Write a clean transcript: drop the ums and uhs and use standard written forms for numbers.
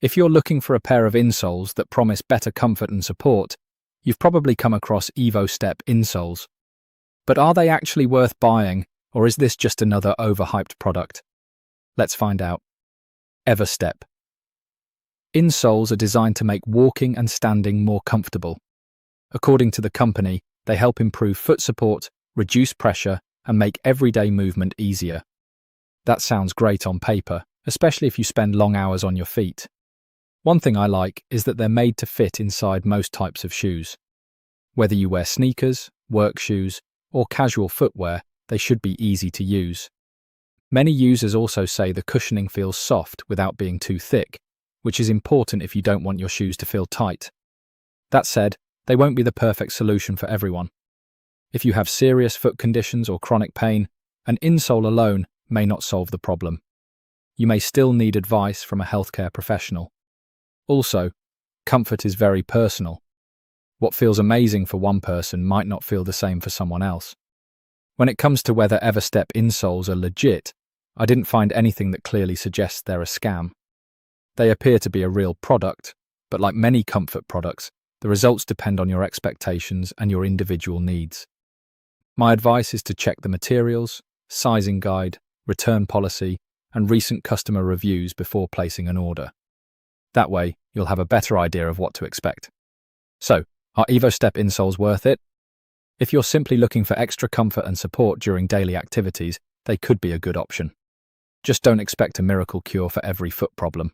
If you're looking for a pair of insoles that promise better comfort and support, you've probably come across EVOSTEP Insoles. But are they actually worth buying, or is this just another overhyped product? Let's find out. EVOSTEP Insoles are designed to make walking and standing more comfortable. According to the company, they help improve foot support, reduce pressure, and make everyday movement easier. That sounds great on paper, especially if you spend long hours on your feet. One thing I like is that they're made to fit inside most types of shoes. Whether you wear sneakers, work shoes, or casual footwear, they should be easy to use. Many users also say the cushioning feels soft without being too thick, which is important if you don't want your shoes to feel tight. That said, they won't be the perfect solution for everyone. If you have serious foot conditions or chronic pain, an insole alone may not solve the problem. You may still need advice from a healthcare professional. Also, comfort is very personal. What feels amazing for one person might not feel the same for someone else. When it comes to whether EVOSTEP insoles are legit, I didn't find anything that clearly suggests they're a scam. They appear to be a real product, but like many comfort products, the results depend on your expectations and your individual needs. My advice is to check the materials, sizing guide, return policy, and recent customer reviews before placing an order. That way, you'll have a better idea of what to expect. So, are EVOSTEP insoles worth it? If you're simply looking for extra comfort and support during daily activities, they could be a good option. Just don't expect a miracle cure for every foot problem.